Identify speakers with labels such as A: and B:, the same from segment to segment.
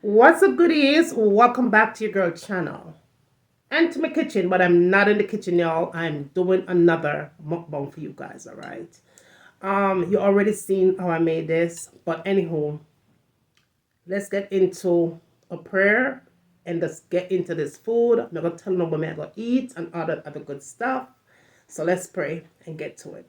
A: What's up, goodies? Welcome back to your girl channel and to my kitchen, but I'm not in the kitchen, y'all. I'm doing another mukbang for you guys, all right? You already seen how I made this, but anywho, let's get into a prayer and let's get into this food. I'm not gonna tell nobody I'm gonna eat and all that other good stuff. So let's pray and get to it.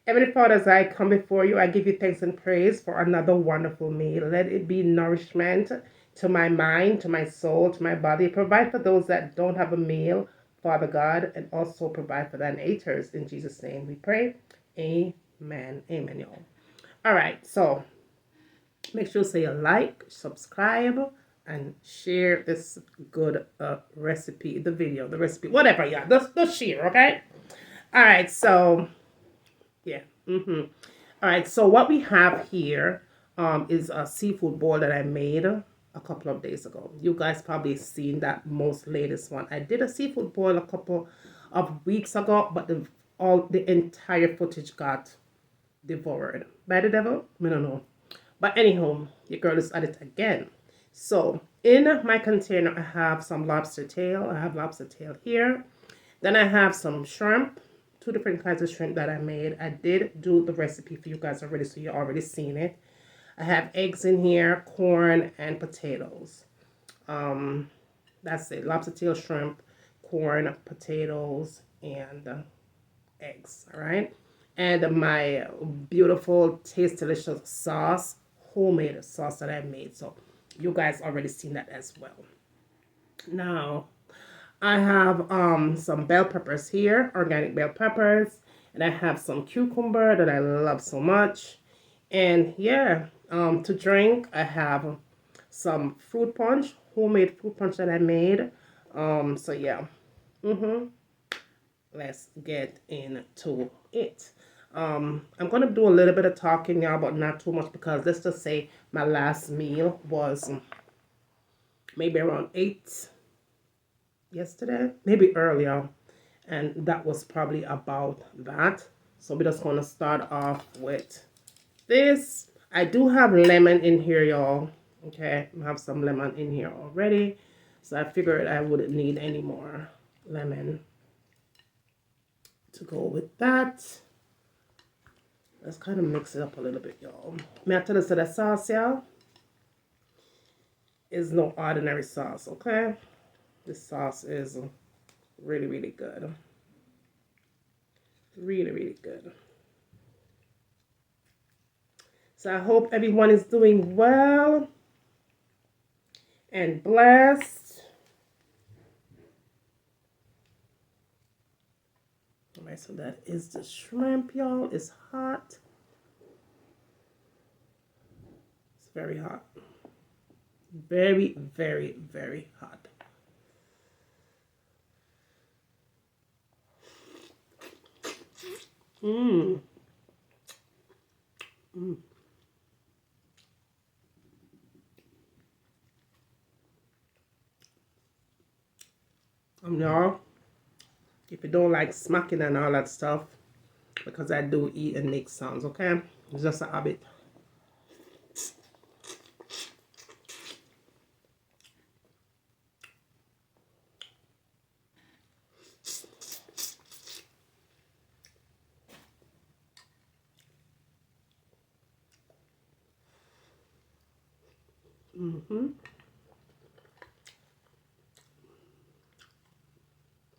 A: Heavenly Father, as I come before you, I give you thanks and praise for another wonderful meal. Let it be nourishment to my mind, to my soul, to my body. Provide for those that don't have a meal, Father God, and also provide for the haters. In Jesus' name we pray. Amen. Amen, y'all. All right, so make sure to say a like, subscribe, and share this good recipe, the video, the recipe, whatever, yeah. Just share, okay? All right, so yeah. All right. So what we have here is a seafood boil that I made a couple of days ago. You guys probably seen that most latest one. I did a seafood boil a couple of weeks ago, but the entire footage got devoured by the devil. I don't know. But anyhow, your girl is at it again. So in my container, I have some lobster tail. I have lobster tail here. Then I have some shrimp, two different kinds of shrimp that I made. I did do the recipe for you guys already, so you already seen it. I have eggs in here, corn, and potatoes. That's it. Lobster tail, shrimp, corn, potatoes, and eggs. All right. And my beautiful, taste delicious sauce, homemade sauce that I made. So you guys already seen that as well. Now, I have some bell peppers here, organic bell peppers, and I have some cucumber that I love so much. And yeah, to drink, I have some fruit punch, homemade fruit punch that I made. So yeah, let's get into it. I'm gonna do a little bit of talking now, but not too much because let's just say my last meal was maybe around 8 yesterday, maybe earlier, and that was probably about that. So we're just gonna start off with this. I do have lemon in here, y'all. Okay, I have some lemon in here already, so I figured I wouldn't need any more lemon to go with that. Let's kind of mix it up a little bit, y'all. May I tell you, so the sauce, y'all, is no ordinary sauce, okay? This sauce is really, really good. Really, really good. So I hope everyone is doing well and blessed. All right, so that is the shrimp, y'all. It's hot. It's very hot. Very, very, very hot. Mmm. Mmm. Y'all, if you don't like smacking and all that stuff, because I do eat and make sounds, okay? It's just a habit. Mm-hmm.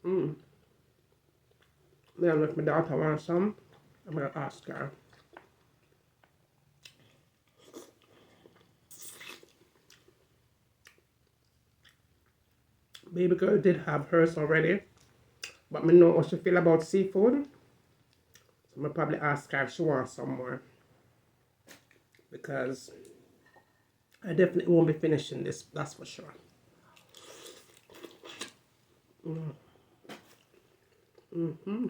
A: Mm. Then if my daughter wants some, I'm gonna ask her. Baby girl did have hers already, but me know how she feel about seafood. So I'm gonna probably ask her if she wants some more. Because I definitely won't be finishing this, that's for sure. Mm-hmm.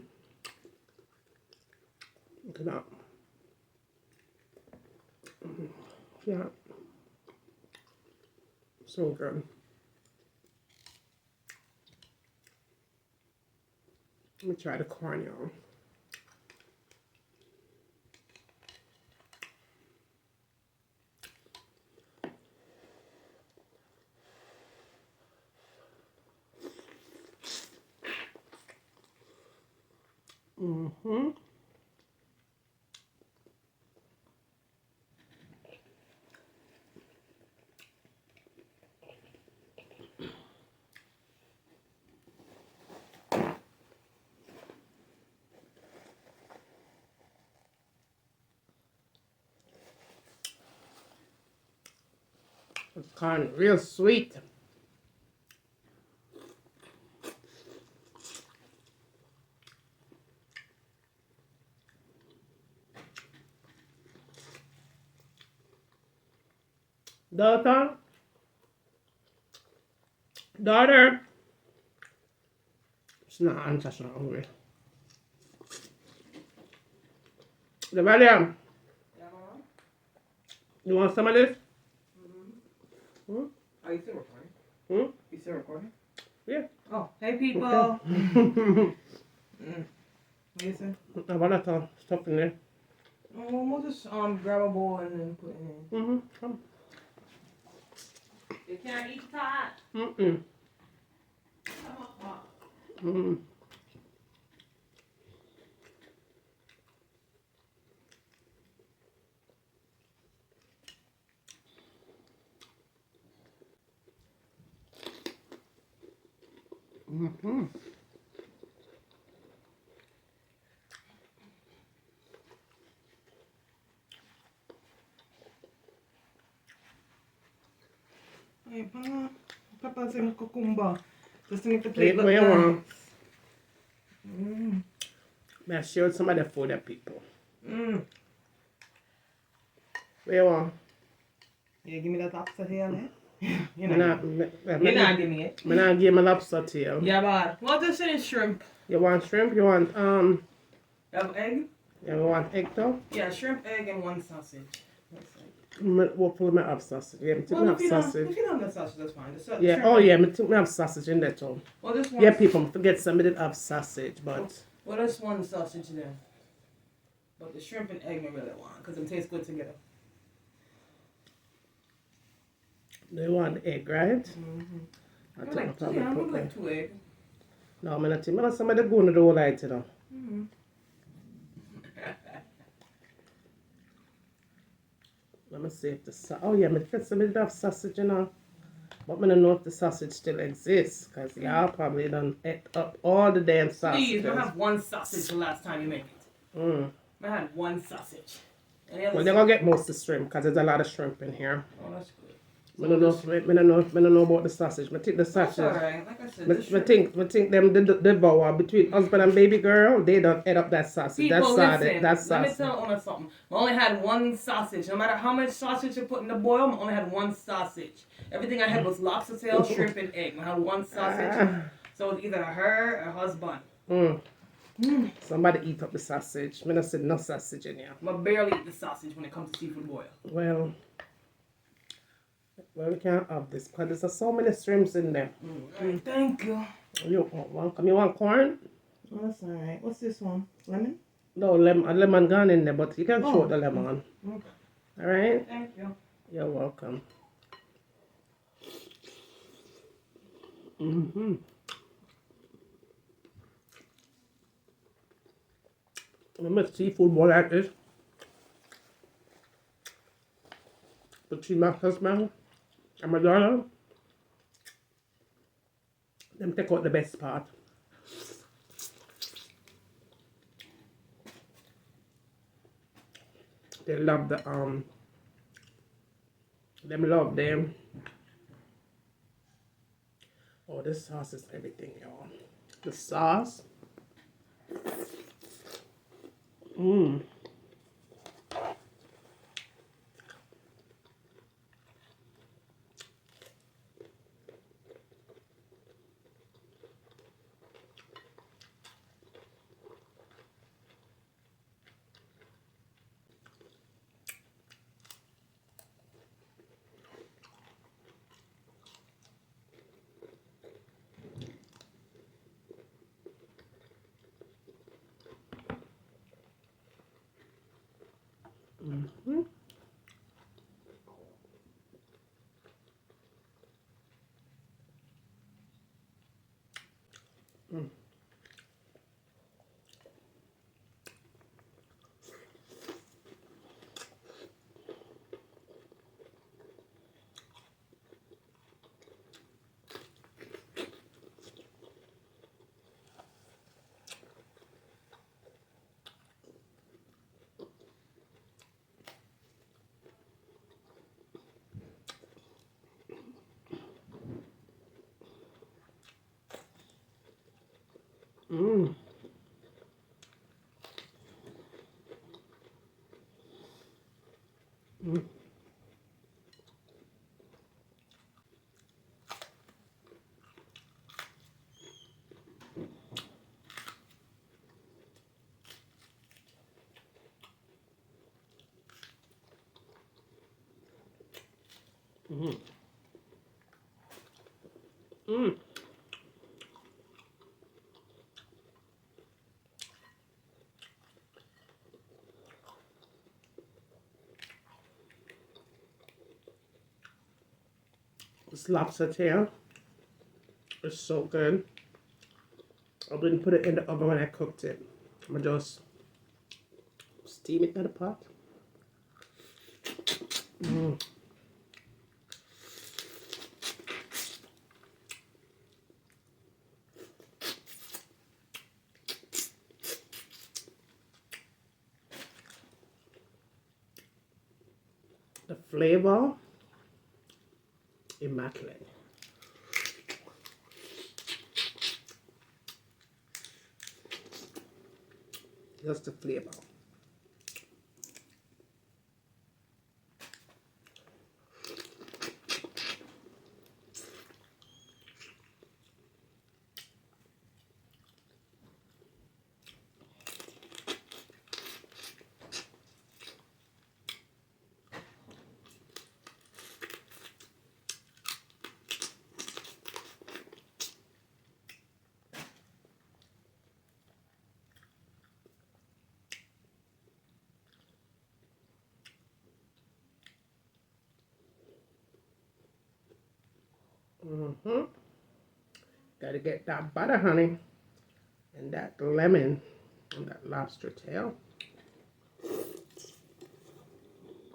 A: Look at that. Yeah. So good. Let me try the corn, y'all. Mm-hmm. It's kind of real sweet. Daughter, daughter. She's not answering. She's not hungry. The value. You want some of this? Hmm?
B: Are you still recording?
A: Hmm?
B: You still recording?
A: Yeah.
B: Oh, hey people.
A: Okay.
B: What you say?
A: I want that stuff in there.
B: Oh, we'll just grab a bowl and then put it in.
A: Mm-hmm. Come.
B: You can't eat that.
A: Mm-mm. Mm-mm. Mm-hmm.
B: Hey, Papa's in a cucumber. Just to make the
A: Plate
B: plate look
A: where you
B: nice.
A: want.
B: Mm.
A: May I share some of the food that people.
B: Mm.
A: Where you want?
B: Yeah, give me that lobster tail, eh? You're
A: Me
B: not give me it.
A: Me not give me lobster tail.
B: Yeah, but what is it? Shrimp.
A: You want shrimp? You want
B: You have egg?
A: you want egg though?
B: Yeah, shrimp, egg, and one sausage. That's it.
A: What for me have sausage? Yeah, me think me
B: Well,
A: have sausage.
B: if you don't have sausage, that's fine. The
A: Yeah,
B: shrimp
A: oh
B: egg.
A: yeah, me think me have sausage in there too.
B: Well, just one.
A: Yeah, people forget some did have sausage, but
B: Well, just one sausage then. But the shrimp and egg, I really want because them taste good together.
A: they want egg, right?
B: Mm-hmm.
A: I
B: I
A: think I
B: like two.
A: probably
B: Yeah, I'm
A: put
B: gonna like
A: them.
B: 2 eggs.
A: No, me not think. Me not somebody go to the whole light, you know.
B: Mm-hmm.
A: Let me see if the oh yeah, me think somebody have sausage, you know. But me don't know if the sausage still exists, cause y'all probably done ate up all the damn sausages.
B: Please, I have one sausage the last time you make it.
A: Mm.
B: I had one sausage.
A: Well, they're gonna get most of the shrimp, cause there's a lot of shrimp in here.
B: Oh, that's good.
A: I don't know about the sausage. I think the
B: That's
A: sausage.
B: alright. Like I said,
A: I think them devour between husband and baby girl. They don't eat up that sausage.
B: People, listen.
A: That's
B: Let me
A: sausage.
B: tell you something. I only had one sausage. No matter how much sausage you put in the boil, I only had one sausage. Everything I had was lobster tail, shrimp, and egg. I had one sausage. So it's either her or husband.
A: Mm. Somebody eat up the sausage. Me not said no sausage in here.
B: I barely eat the sausage when it comes to seafood boil.
A: Well, we can't have this because there's so many shrimps in there.
B: Right, thank you.
A: You want one? Come, you want corn?
B: Oh, that's alright. What's this one? Lemon?
A: No, lemon gone in there, but you can throw the lemon.
B: Okay.
A: All right?
B: Thank you.
A: You're welcome. Mm-hmm. I make seafood boil like this. Between my husband and my daughter, them take out the best part. They love the them love them. Oh, this sauce is everything, y'all. The sauce. Mmm. Mm-hmm. Mmm. Mm. Mm. Mm. This lobster tail is so good. I didn't put it in the oven when I cooked it. I'm gonna just steam it in the pot. Mm. The flavor, immaculate. Just the flavor. Mm-hmm. Gotta get that butter, honey, and that lemon, and that lobster tail.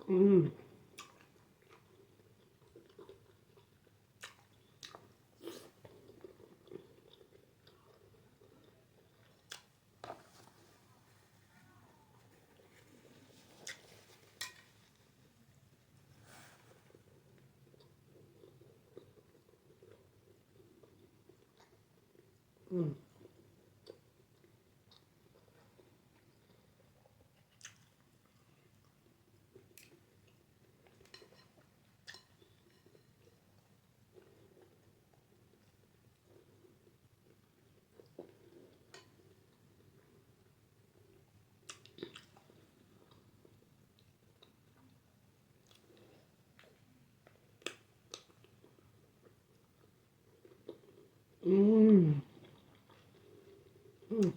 A: Mmm. Mm. Mmm. Mm.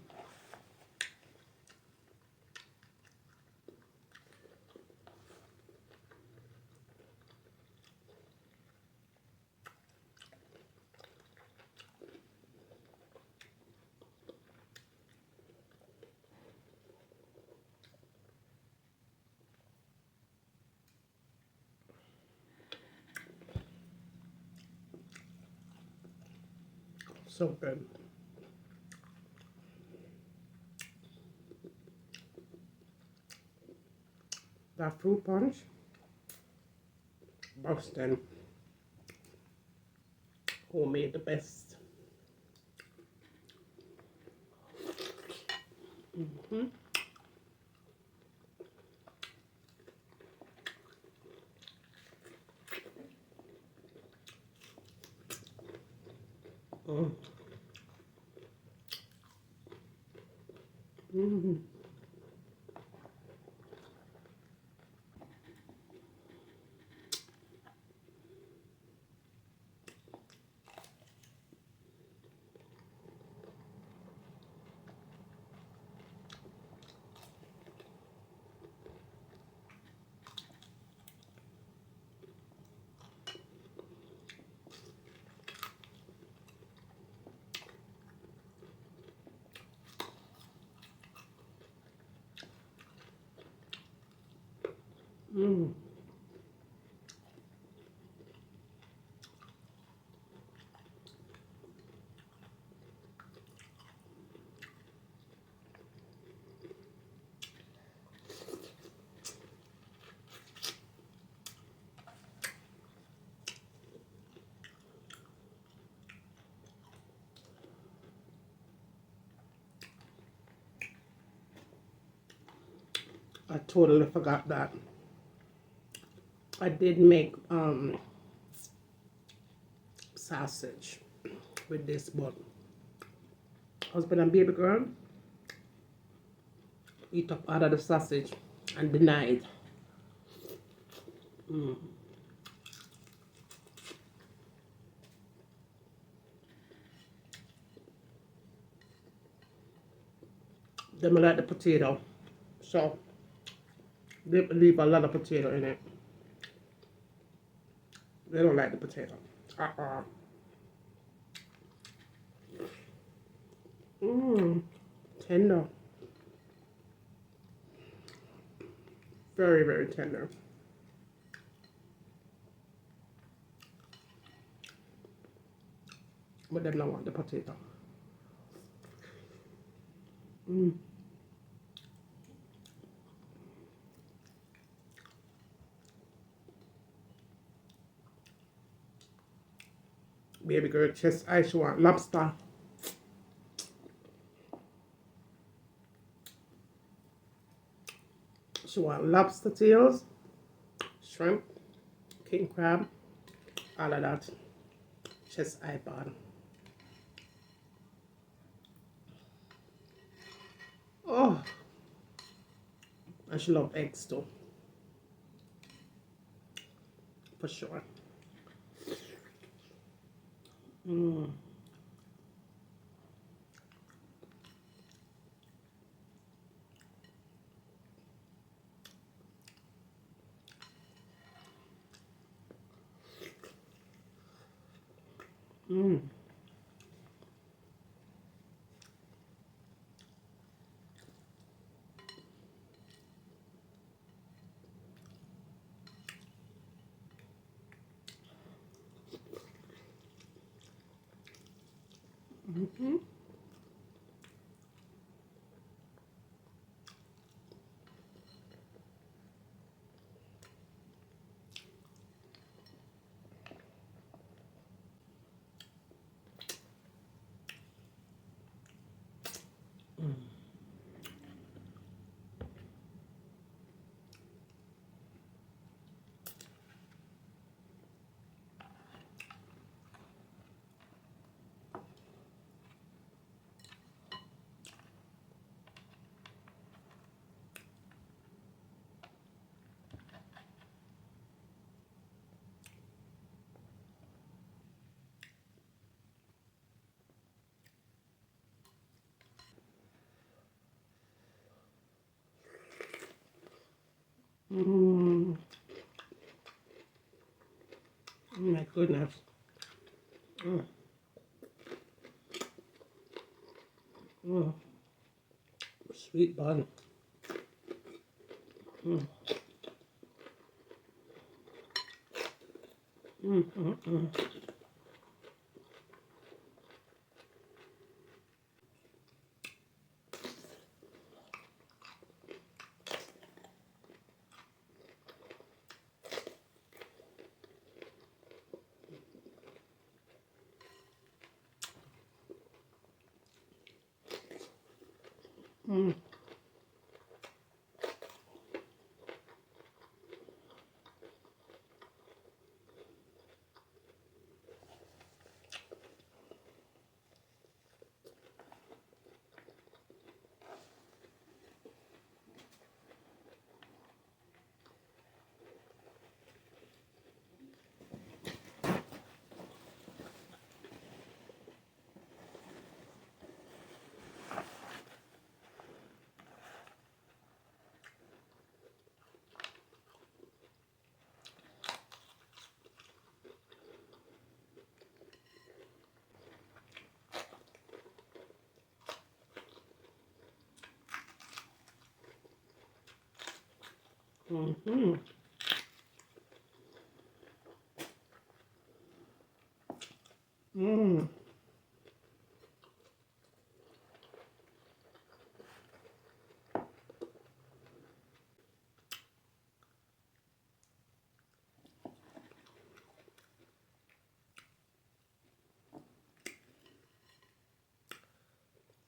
A: So good. That fruit punch, Boston, homemade the best. Mm-hmm. Mm. Mm-hmm. Mm. totally forgot that. I did make sausage with this, but husband and baby girl eat up out of the sausage and denied. They don't like the potato, so they leave a lot of potato in it. They don't like the potato. Tender. Very, very tender. But they don't want the potato. Baby girl chest she want lobster. She want lobster tails, shrimp, king crab, all of that. Chest bun. Oh, and she love eggs too, for sure. Oh my goodness. Sweet bun.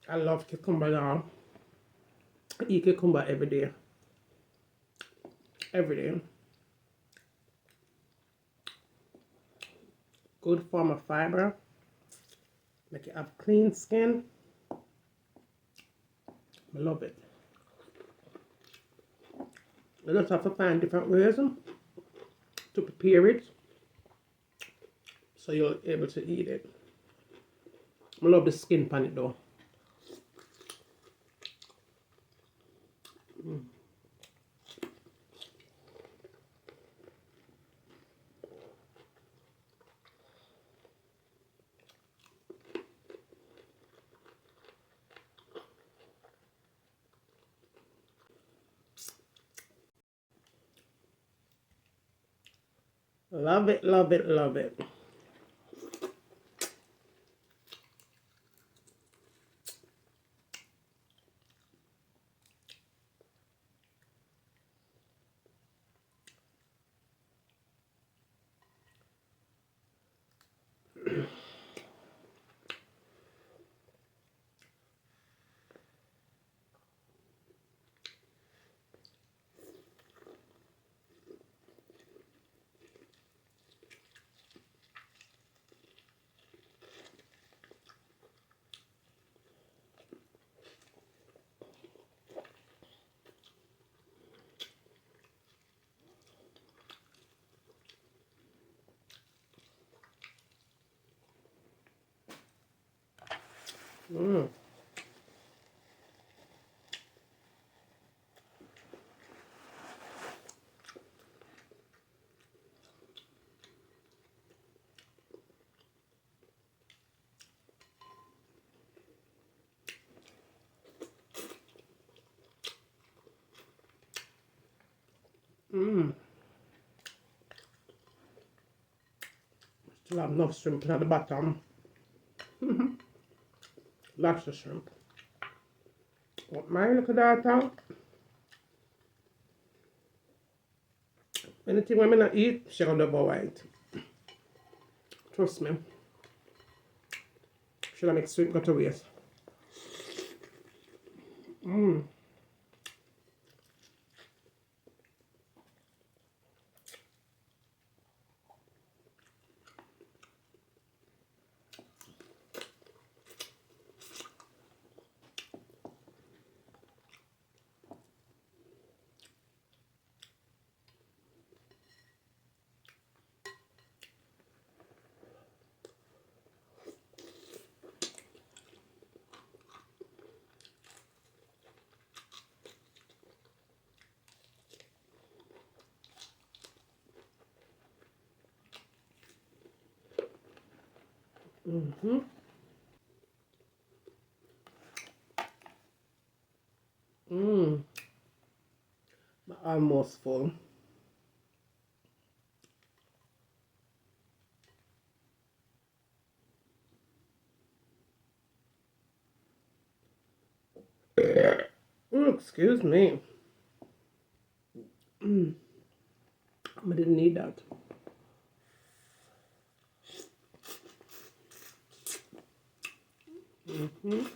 A: I love cucumber now. I eat cucumber every day. every day. Good form of fiber. Make you have clean skin. I love it. You just have to find different ways to prepare it so you're able to eat it. I love the skin on it though. Love it, love it, love it. Mm. Mm. Still have enough shrimp at the bottom. Lobster shrimp. What my little daughter? Anything women not eat, she gonna devour it. Trust me. Should I make sweet go to waste? Mmm. Mm-hmm. Mmm. Almost full. Ooh, excuse me. I didn't need that. Mm-hmm.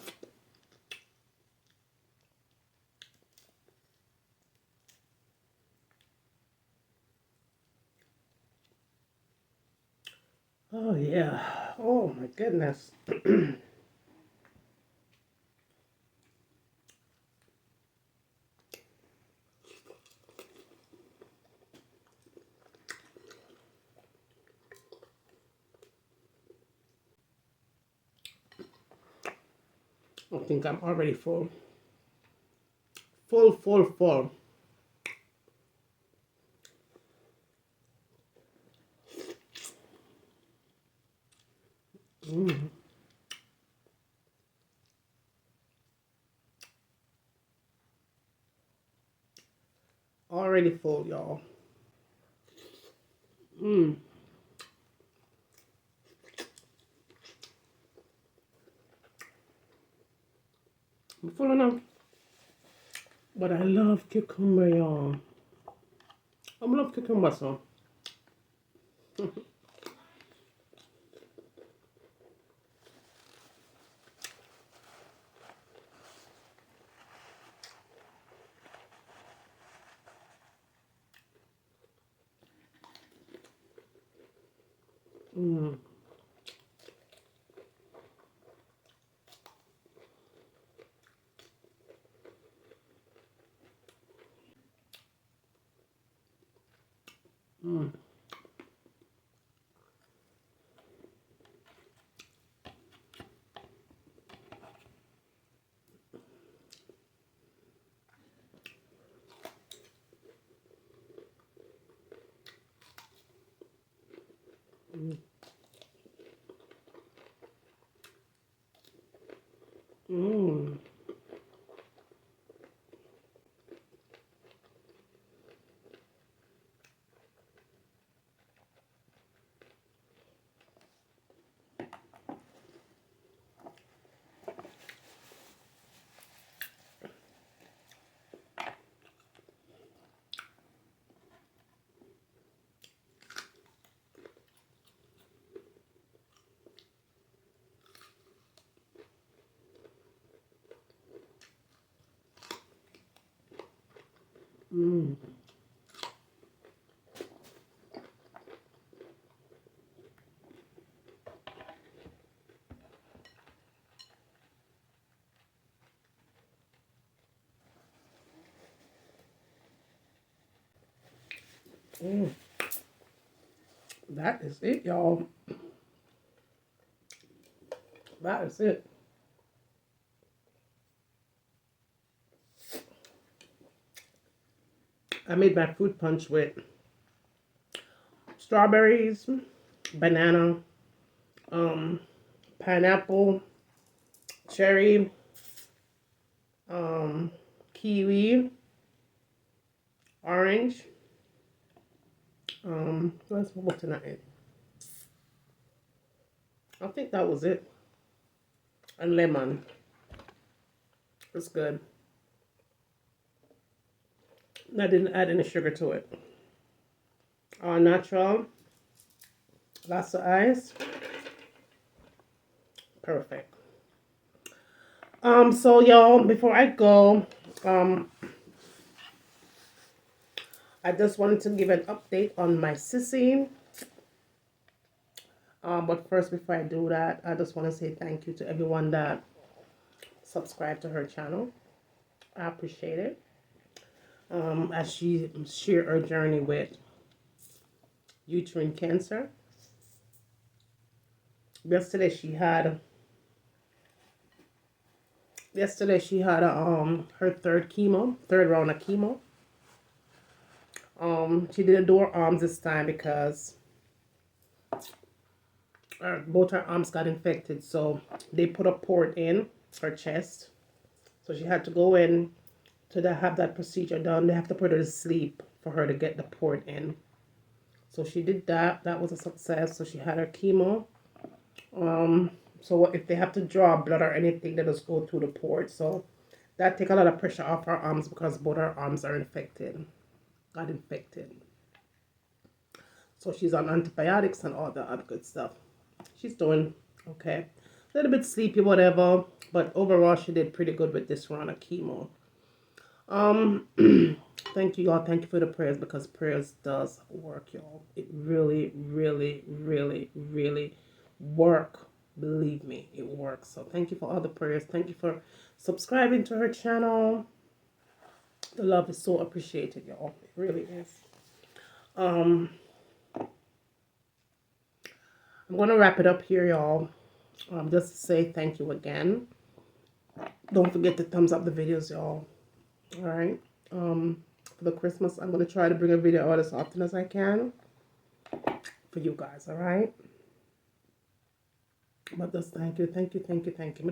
A: Oh yeah. Oh my goodness. I think I'm already full. Full, full, full. Mm. Already full, y'all. Mm. I'm full enough. But I love cucumber, y'all. I love cucumber, so. Mm. Mm. Mm. Mm. Mm. Mm. That is it, y'all. That is it. I made my fruit punch with strawberries, banana, um, pineapple, cherry, um, kiwi, orange. What's looking at it? I think that was it. And lemon. It's good. I didn't add any sugar to it. All natural. Lots of ice. Perfect. So y'all, before I go, I just wanted to give an update on my sissy. But first, before I do that, I just want to say thank you to everyone that subscribed to her channel. I appreciate it. As she shared her journey with uterine cancer. Yesterday she had her third round of chemo. She didn't do her arms this time because both her arms got infected, so they put a port in her chest. So she had to go in to have that procedure done. They have to put her to sleep for her to get the port in. So she did that. That was a success. So she had her chemo. So if they have to draw blood or anything, they just go through the port. So that take a lot of pressure off her arms because both her arms are got infected. So she's on antibiotics and all the other good stuff. She's doing okay. A little bit sleepy, whatever. But overall, she did pretty good with this round of chemo. Thank you, y'all. Thank you for the prayers because prayers does work, y'all. It really, really, really, really work. Believe me, it works. So thank you for all the prayers. Thank you for subscribing to her channel. The love is so appreciated, y'all. It really is. I'm gonna wrap it up here, y'all. Just to say thank you again. Don't forget to thumbs up the videos, y'all. All right. For the Christmas, I'm gonna try to bring a video out as often as I can for you guys. All right. But just thank you. I just want to thank you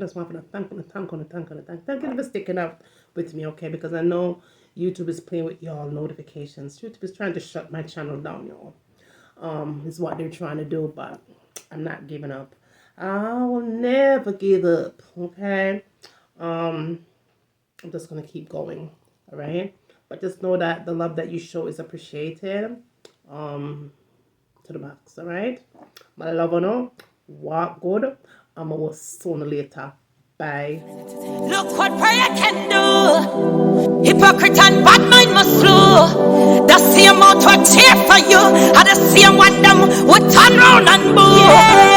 A: for sticking up with me, okay? Because I know YouTube is playing with y'all notifications. YouTube is trying to shut my channel down, y'all. Is what they're trying to do, but I'm not giving up. I will never give up, okay? I'm just gonna keep going, all right? But just know that the love that you show is appreciated, to the max, all right? My love, no. Walk good. I'm gonna sooner later. Bye.
C: Look what prayer can do. Hypocrite and bad mind must flow. The same out who cheer for you are the same one them would turn round and boo.